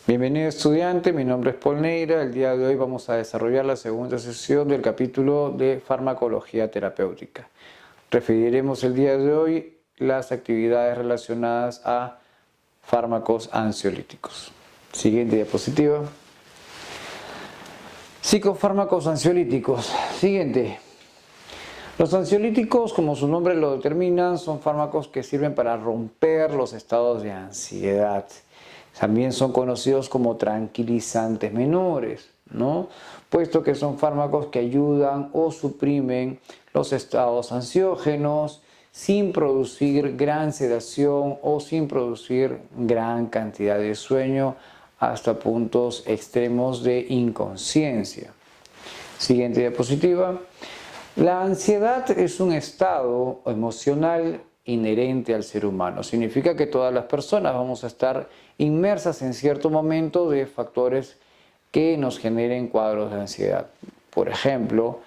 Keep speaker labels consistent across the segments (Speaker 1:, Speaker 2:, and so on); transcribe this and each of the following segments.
Speaker 1: Bienvenido estudiante, mi nombre es Paul Neira. El día de hoy vamos a desarrollar la segunda sesión del capítulo de farmacología terapéutica. Referiremos el día de hoy las actividades relacionadas a fármacos ansiolíticos. Siguiente diapositiva. Psicofármacos ansiolíticos. Siguiente. Los ansiolíticos, como su nombre lo determina, son fármacos que sirven para romper los estados de ansiedad. También son conocidos como tranquilizantes menores, ¿no? Puesto que son fármacos que ayudan o suprimen los estados ansiógenos sin producir gran sedación o sin producir gran cantidad de sueño hasta puntos extremos de inconsciencia. Siguiente diapositiva. La ansiedad es un estado emocional inherente al ser humano. Significa que todas las personas vamos a estar inmersas en cierto momento de factores que nos generen cuadros de ansiedad. Por ejemplo,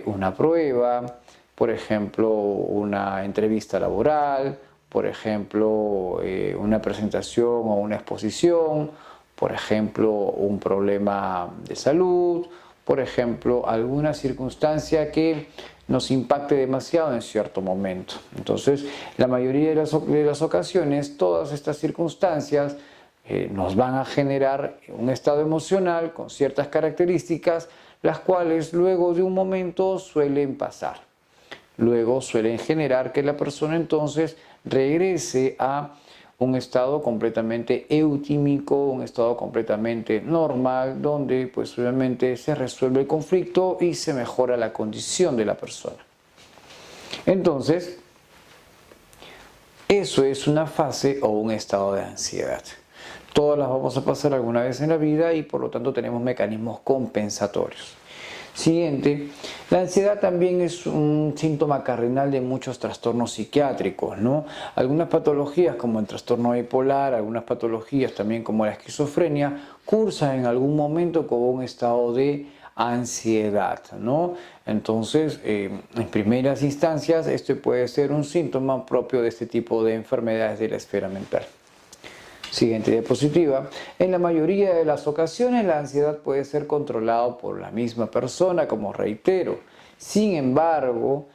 Speaker 1: una prueba, por ejemplo, una entrevista laboral, por ejemplo, una presentación o una exposición, por ejemplo, un problema de salud, por ejemplo, alguna circunstancia que nos impacte demasiado en cierto momento. Entonces, la mayoría de las ocasiones, todas estas circunstancias nos van a generar un estado emocional con ciertas características, las cuales luego de un momento suelen pasar. Luego suelen generar que la persona entonces regrese a un estado completamente eutímico, un estado completamente normal, donde pues obviamente se resuelve el conflicto y se mejora la condición de la persona. Entonces, eso es una fase o un estado de ansiedad. Todas las vamos a pasar alguna vez en la vida y por lo tanto tenemos mecanismos compensatorios. Siguiente, la ansiedad también es un síntoma cardinal de muchos trastornos psiquiátricos, ¿no? Algunas patologías como el trastorno bipolar, algunas patologías también como la esquizofrenia, cursan en algún momento con un estado de ansiedad, ¿no? Entonces, en primeras instancias, este puede ser un síntoma propio de este tipo de enfermedades de la esfera mental. Siguiente diapositiva. En la mayoría de las ocasiones la ansiedad puede ser controlada por la misma persona, como reitero. Sin embargo,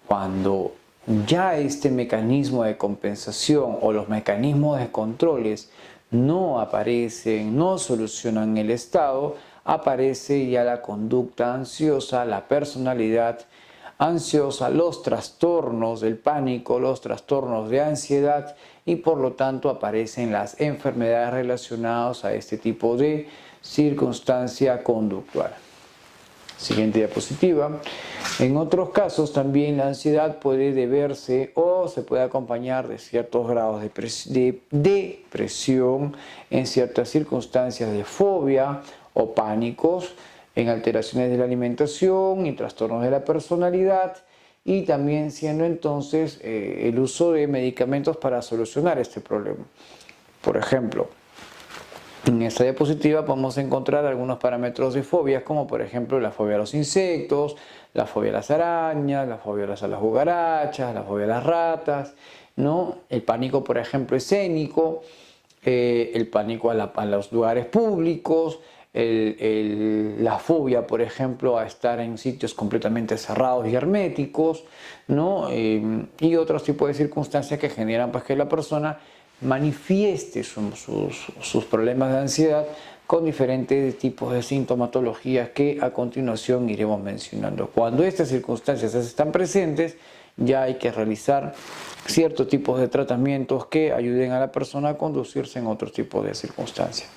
Speaker 1: cuando ya este mecanismo de compensación o los mecanismos de controles no aparecen, no solucionan el estado, aparece ya la conducta ansiosa, la personalidad ansiosa, los trastornos del pánico, los trastornos de ansiedad y por lo tanto aparecen las enfermedades relacionadas a este tipo de circunstancia conductual. Siguiente diapositiva. En otros casos también la ansiedad puede deberse o se puede acompañar de ciertos grados de depresión, en ciertas circunstancias de fobia o pánicos, en alteraciones de la alimentación y trastornos de la personalidad y también siendo entonces el uso de medicamentos para solucionar este problema. Por ejemplo, en esta diapositiva podemos encontrar algunos parámetros de fobias como por ejemplo la fobia a los insectos, la fobia a las arañas, la fobia a las cucarachas, la fobia a las ratas, ¿no? El pánico por ejemplo escénico, el pánico a los lugares públicos, la fobia, por ejemplo, a estar en sitios completamente cerrados y herméticos, ¿no? Y otros tipos de circunstancias que generan pues, que la persona manifieste sus problemas de ansiedad con diferentes tipos de sintomatologías que a continuación iremos mencionando. Cuando estas circunstancias están presentes, ya hay que realizar ciertos tipos de tratamientos que ayuden a la persona a conducirse en otro tipo de circunstancias.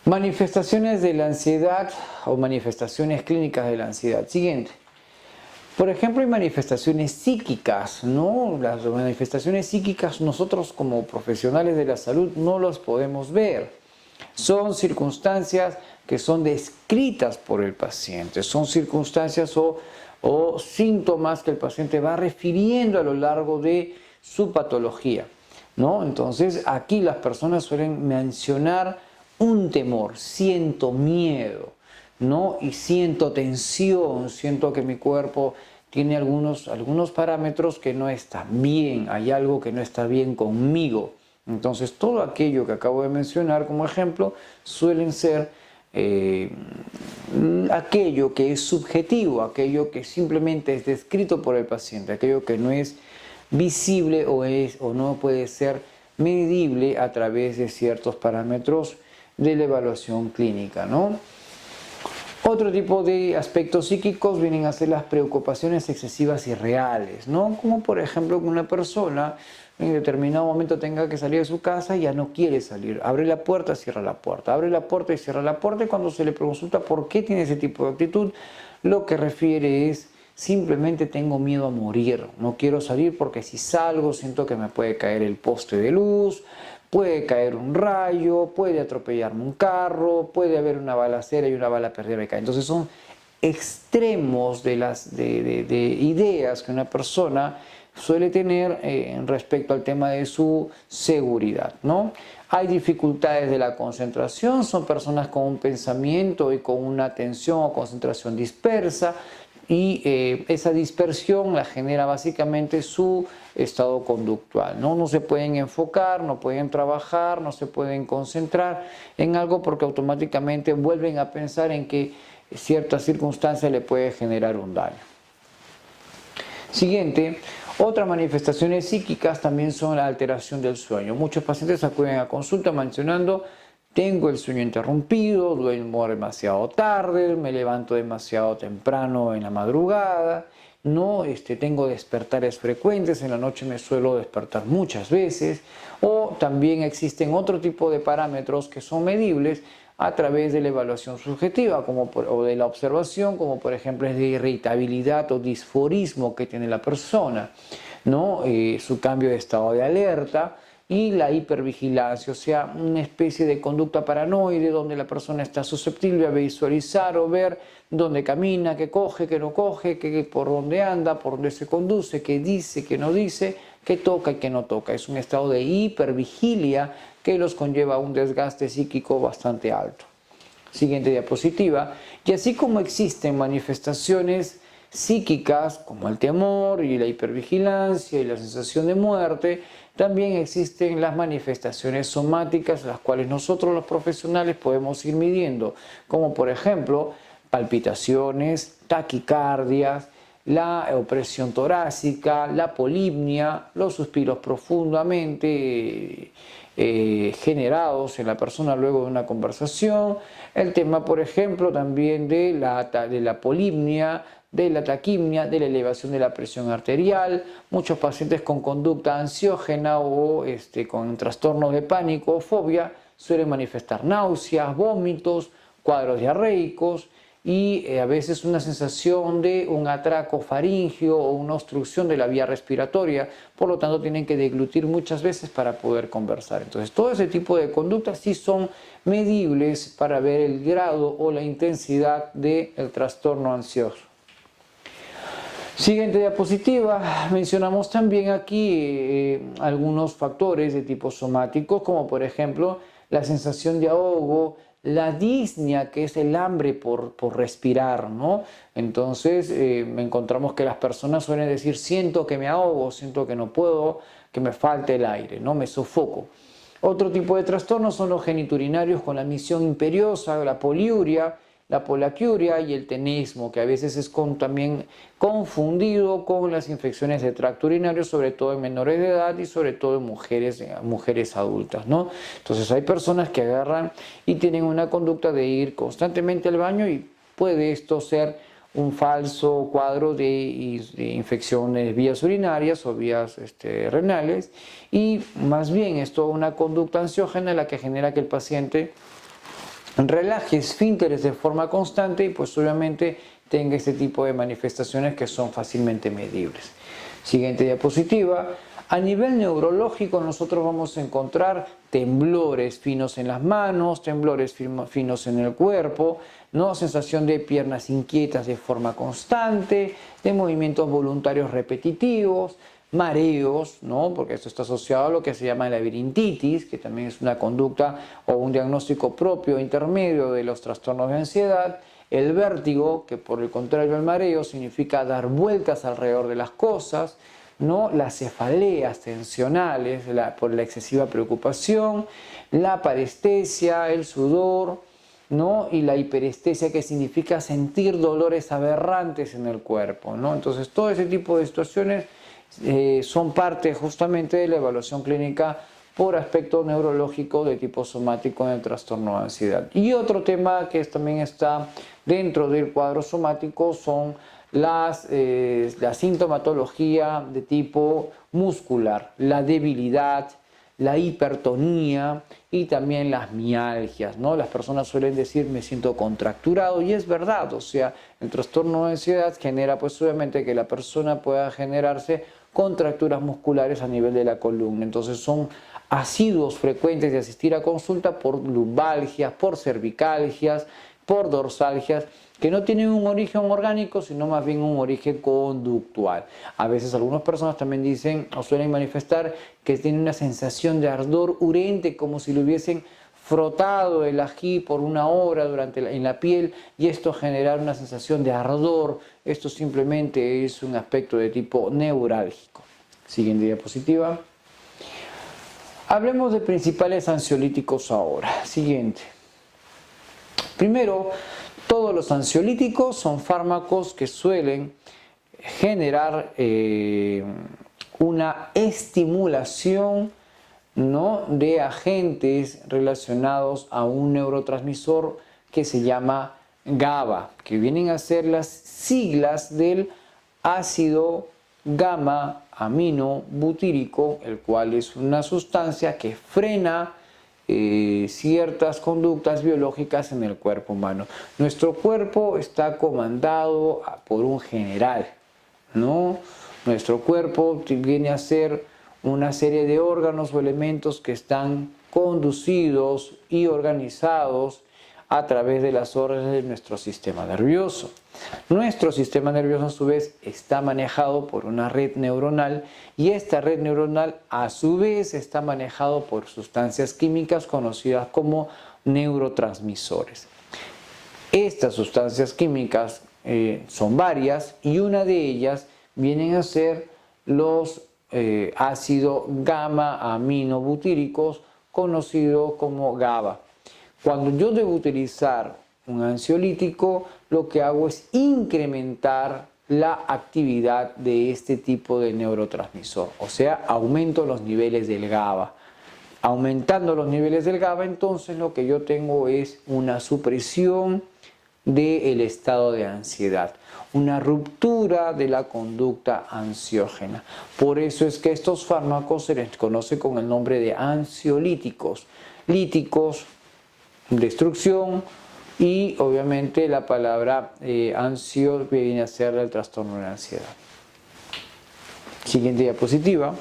Speaker 1: Manifestaciones de la ansiedad o manifestaciones clínicas de la ansiedad. Siguiente. Por ejemplo, hay manifestaciones psíquicas, ¿no? Las manifestaciones psíquicas nosotros como profesionales de la salud no las podemos ver. Son circunstancias que son descritas por el paciente, son circunstancias o síntomas que el paciente va refiriendo a lo largo de su patología, ¿no? Entonces, aquí las personas suelen mencionar un temor, siento miedo, ¿no? Y siento tensión, siento que mi cuerpo tiene algunos parámetros que no están bien, hay algo que no está bien conmigo, Entonces, todo aquello que acabo de mencionar como ejemplo suelen ser aquello que es subjetivo, aquello que simplemente es descrito por el paciente, aquello que no es visible o no puede ser medible a través de ciertos parámetros de la evaluación clínica, ¿no? Otro tipo de aspectos psíquicos vienen a ser las preocupaciones excesivas y reales, ¿no? Como por ejemplo que una persona en determinado momento tenga que salir de su casa y ya no quiere salir. Abre la puerta, cierra la puerta. Abre la puerta y cierra la puerta. Y cuando se le consulta por qué tiene ese tipo de actitud, lo que refiere es simplemente tengo miedo a morir. No quiero salir porque si salgo siento que me puede caer el poste de luz, puede caer un rayo, puede atropellarme un carro, puede haber una balacera y una bala perdida me cae. Entonces son extremos de ideas que una persona suele tener respecto al tema de su seguridad, ¿no? Hay dificultades de la concentración, son personas con un pensamiento y con una atención o concentración dispersa, y esa dispersión la genera básicamente su estado conductual, ¿no? No se pueden enfocar, no pueden trabajar, no se pueden concentrar en algo porque automáticamente vuelven a pensar en que cierta circunstancia le puede generar un daño. Siguiente, otras manifestaciones psíquicas también son la alteración del sueño. Muchos pacientes acuden a consulta mencionando: tengo el sueño interrumpido, duermo demasiado tarde, me levanto demasiado temprano en la madrugada, no tengo despertares frecuentes, en la noche me suelo despertar muchas veces, o también existen otro tipo de parámetros que son medibles a través de la evaluación subjetiva o de la observación, como por ejemplo es de irritabilidad o disforismo que tiene la persona, ¿no? Su cambio de estado de alerta y la hipervigilancia, o sea, una especie de conducta paranoide donde la persona está susceptible a visualizar o ver dónde camina, qué coge, qué no coge, por dónde anda, por dónde se conduce, qué dice, qué no dice, qué toca y qué no toca. Es un estado de hipervigilia que los conlleva a un desgaste psíquico bastante alto. Siguiente diapositiva. Y así como existen manifestaciones psíquicas como el temor y la hipervigilancia y la sensación de muerte, también existen las manifestaciones somáticas, las cuales nosotros los profesionales podemos ir midiendo, como por ejemplo palpitaciones, taquicardias, la opresión torácica, la polipnia, los suspiros profundamente generados en la persona luego de una conversación, el tema por ejemplo también de la polipnia, de la taquimia, de la elevación de la presión arterial, muchos pacientes con conducta ansiógena o con trastornos de pánico o fobia suelen manifestar náuseas, vómitos, cuadros diarreicos y a veces una sensación de un atraco faríngeo o una obstrucción de la vía respiratoria, por lo tanto tienen que deglutir muchas veces para poder conversar. Entonces todo ese tipo de conductas sí son medibles para ver el grado o la intensidad del trastorno ansioso. Siguiente diapositiva, mencionamos también aquí algunos factores de tipo somático, como por ejemplo la sensación de ahogo, la disnea, que es el hambre por respirar, ¿no? Entonces encontramos que las personas suelen decir: siento que me ahogo, siento que no puedo, que me falta el aire, ¿no? Me sofoco. Otro tipo de trastornos son los geniturinarios con la misión imperiosa, la poliuria, la polaquiuria y el tenesmo, que a veces es también confundido con las infecciones de tracto urinario, sobre todo en menores de edad y sobre todo en mujeres adultas, ¿no? Entonces hay personas que agarran y tienen una conducta de ir constantemente al baño y puede esto ser un falso cuadro de infecciones de vías urinarias o vías renales, y más bien es toda una conducta ansiógena la que genera que el paciente relaje esfínteres de forma constante y pues obviamente tenga este tipo de manifestaciones que son fácilmente medibles. Siguiente diapositiva. A nivel neurológico nosotros vamos a encontrar temblores finos en las manos, temblores finos en el cuerpo, ¿no? Sensación de piernas inquietas de forma constante, de movimientos voluntarios repetitivos, mareos, ¿no? Porque esto está asociado a lo que se llama labirintitis, que también es una conducta o un diagnóstico propio intermedio de los trastornos de ansiedad. El vértigo, que por el contrario al mareo significa dar vueltas alrededor de las cosas, ¿no? Las cefaleas tensionales por la excesiva preocupación, la parestesia, el sudor, ¿no? Y la hiperestesia, que significa sentir dolores aberrantes en el cuerpo, ¿no? Entonces, todo ese tipo de situaciones son parte justamente de la evaluación clínica por aspecto neurológico de tipo somático en el trastorno de ansiedad. Y otro tema que también está dentro del cuadro somático son la sintomatología de tipo muscular, la debilidad, la hipertonía y también las mialgias, ¿no? Las personas suelen decir me siento contracturado, y es verdad, o sea, el trastorno de ansiedad genera pues obviamente que la persona pueda generarse contracturas musculares a nivel de la columna. Entonces son asiduos frecuentes de asistir a consulta por lumbalgias, por cervicalgias, por dorsalgias, que no tienen un origen orgánico, sino más bien un origen conductual. A veces algunas personas también dicen o suelen manifestar que tienen una sensación de ardor urente, como si lo hubiesen frotado el ají por una hora en la piel, y esto genera una sensación de ardor. Esto simplemente es un aspecto de tipo neurálgico. Siguiente diapositiva. Hablemos de principales ansiolíticos ahora. Siguiente. Primero, todos los ansiolíticos son fármacos que suelen generar una estimulación, ¿no?, de agentes relacionados a un neurotransmisor que se llama GABA, que vienen a ser las siglas del ácido gamma amino butírico, el cual es una sustancia que frena ciertas conductas biológicas en el cuerpo humano. Nuestro cuerpo está comandado por un general, ¿no? Nuestro cuerpo viene a ser una serie de órganos o elementos que están conducidos y organizados a través de las órdenes de nuestro sistema nervioso. Nuestro sistema nervioso a su vez está manejado por una red neuronal, y esta red neuronal a su vez está manejado por sustancias químicas conocidas como neurotransmisores. Estas sustancias químicas son varias, y una de ellas vienen a ser los ácidos gamma aminobutíricos, conocido como GABA. Cuando yo debo utilizar un ansiolítico, lo que hago es incrementar la actividad de este tipo de neurotransmisor, o sea, aumento los niveles del GABA. Aumentando los niveles del GABA, entonces lo que yo tengo es una supresión del estado de ansiedad, una ruptura de la conducta ansiógena. Por eso es que estos fármacos se les conoce con el nombre de ansiolíticos. Líticos, destrucción, y obviamente la palabra ansio viene a ser el trastorno de ansiedad. Siguiente diapositiva.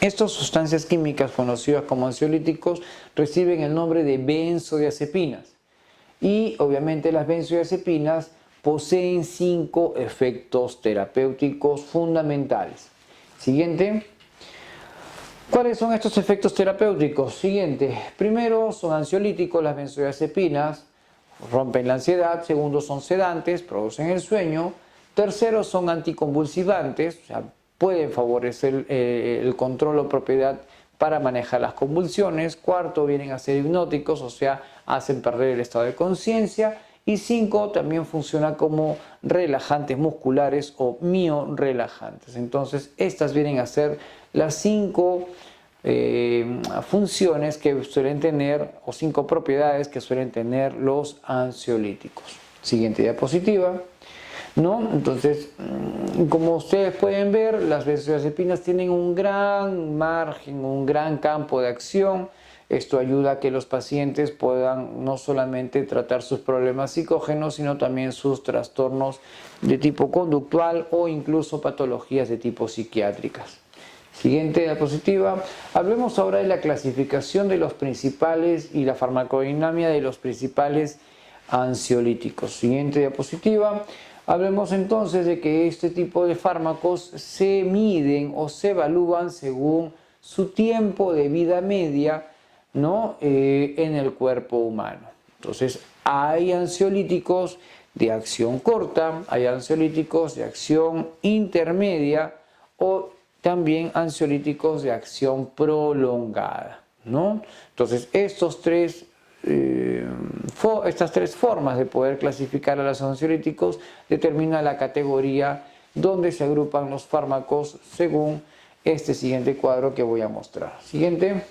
Speaker 1: Estas sustancias químicas conocidas como ansiolíticos reciben el nombre de benzodiazepinas, y obviamente las benzodiazepinas poseen 5 efectos terapéuticos fundamentales. Siguiente. ¿Cuáles son estos efectos terapéuticos? Siguiente. Primero, son ansiolíticos, las benzodiazepinas rompen la ansiedad. Segundo, son sedantes, producen el sueño. Tercero, son anticonvulsivantes, o sea, pueden favorecer el control o propiedad para manejar las convulsiones. Cuarto, vienen a ser hipnóticos, o sea, hacen perder el estado de conciencia. Y 5, también funciona como relajantes musculares o miorelajantes. Entonces, estas vienen a ser las 5 funciones que suelen tener, o 5 propiedades que suelen tener los ansiolíticos. Siguiente diapositiva. ¿No? Entonces, como ustedes pueden ver, las benzodiazepinas tienen un gran margen, un gran campo de acción. Esto ayuda a que los pacientes puedan no solamente tratar sus problemas psicógenos, sino también sus trastornos de tipo conductual o incluso patologías de tipo psiquiátricas. Siguiente diapositiva. Hablemos ahora de la clasificación de los principales y la farmacodinámica de los principales ansiolíticos. Siguiente diapositiva. Hablemos entonces de que este tipo de fármacos se miden o se evalúan según su tiempo de vida media, ¿no?, en el cuerpo humano. Entonces, hay ansiolíticos de acción corta, hay ansiolíticos de acción intermedia, o también ansiolíticos de acción prolongada, ¿no? Entonces, estas tres formas de poder clasificar a los ansiolíticos determinan la categoría donde se agrupan los fármacos según este siguiente cuadro que voy a mostrar. Siguiente.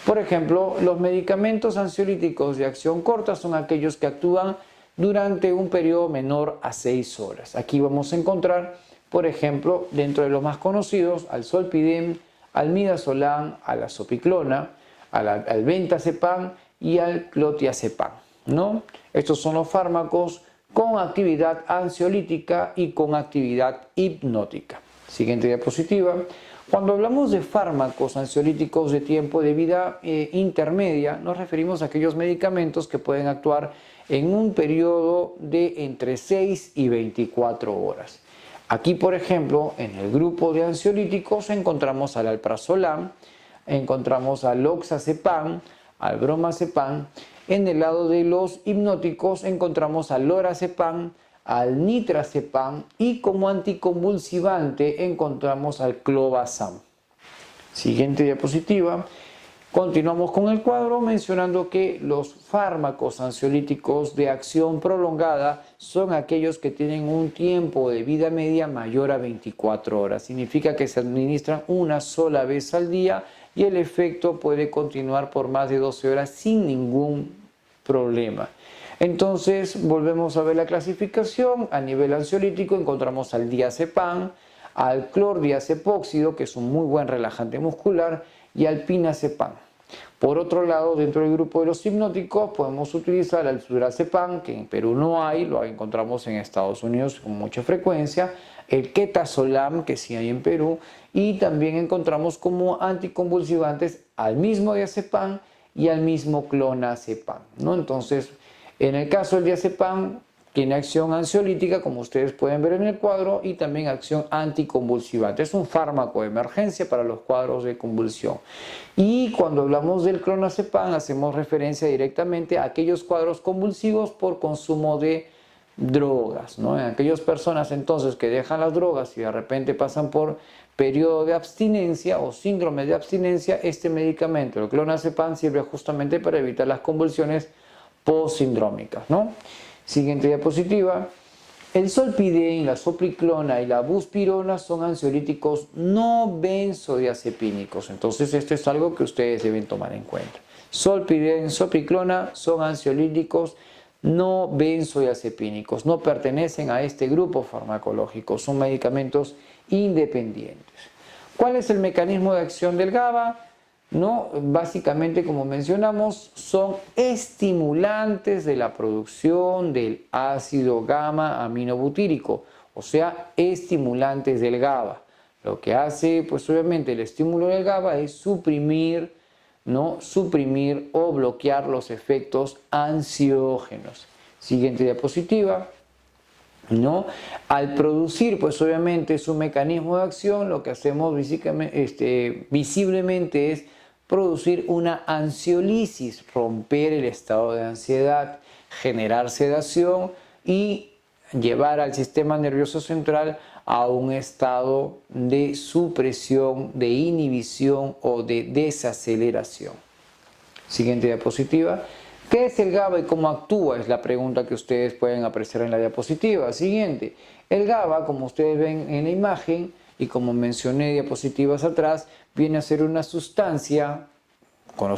Speaker 1: Por ejemplo, los medicamentos ansiolíticos de acción corta son aquellos que actúan durante un periodo menor a 6 horas. Aquí vamos a encontrar, por ejemplo, dentro de los más conocidos, al Zolpidem, al Midazolam, a la Zopiclona, al Ventazepam y al Clothiazepam, ¿no? Estos son los fármacos con actividad ansiolítica y con actividad hipnótica. Siguiente diapositiva. Cuando hablamos de fármacos ansiolíticos de tiempo de vida intermedia, nos referimos a aquellos medicamentos que pueden actuar en un periodo de entre 6 y 24 horas. Aquí, por ejemplo, en el grupo de ansiolíticos encontramos al Alprazolam, encontramos al Oxazepam, al Bromazepam. En el lado de los hipnóticos encontramos al Lorazepam, al Nitrazepam y como anticonvulsivante encontramos al Clobazam. Siguiente diapositiva. Continuamos con el cuadro mencionando que los fármacos ansiolíticos de acción prolongada son aquellos que tienen un tiempo de vida media mayor a 24 horas. Significa que se administran una sola vez al día y el efecto puede continuar por más de 12 horas sin ningún problema. Entonces volvemos a ver la clasificación. A nivel ansiolítico encontramos al diazepam, al clordiazepóxido, que es un muy buen relajante muscular, y al pinazepam. Por otro lado, dentro del grupo de los hipnóticos podemos utilizar al flurazepam, que en Perú no hay, lo encontramos en Estados Unidos con mucha frecuencia, el Ketazolam, que sí hay en Perú, y también encontramos como anticonvulsivantes al mismo diazepam y al mismo clonazepam, ¿no? Entonces, en el caso del diazepam, tiene acción ansiolítica, como ustedes pueden ver en el cuadro, y también acción anticonvulsivante. Es un fármaco de emergencia para los cuadros de convulsión. Y cuando hablamos del clonazepam, hacemos referencia directamente a aquellos cuadros convulsivos por consumo de drogas, ¿no? En aquellas personas entonces que dejan las drogas y de repente pasan por periodo de abstinencia o síndrome de abstinencia, este medicamento, el clonazepam, sirve justamente para evitar las convulsiones postsindrómicas, ¿no? Siguiente diapositiva. El Zolpidem, la Zopiclona y la Buspirona son ansiolíticos no benzodiazepínicos. Entonces esto es algo que ustedes deben tomar en cuenta. Zolpidem, Zopiclona son ansiolíticos no benzodiazepínicos. No pertenecen a este grupo farmacológico. Son medicamentos independientes. ¿Cuál es el mecanismo de acción del GABA? ¿No? Básicamente, como mencionamos, son estimulantes de la producción del ácido gamma aminobutírico, o sea, estimulantes del GABA. Lo que hace, pues obviamente, el estímulo del GABA es suprimir, ¿no? Suprimir o bloquear los efectos ansiógenos. Siguiente diapositiva. ¿No? Al producir, pues obviamente su mecanismo de acción, lo que hacemos visiblemente es producir una ansiolisis, romper el estado de ansiedad, generar sedación y llevar al sistema nervioso central a un estado de supresión, de inhibición o de desaceleración. Siguiente diapositiva. ¿Qué es el GABA y cómo actúa? Es la pregunta que ustedes pueden apreciar en la diapositiva. Siguiente. El GABA, como ustedes ven en la imagen y como mencioné diapositivas atrás, viene a ser una sustancia conocida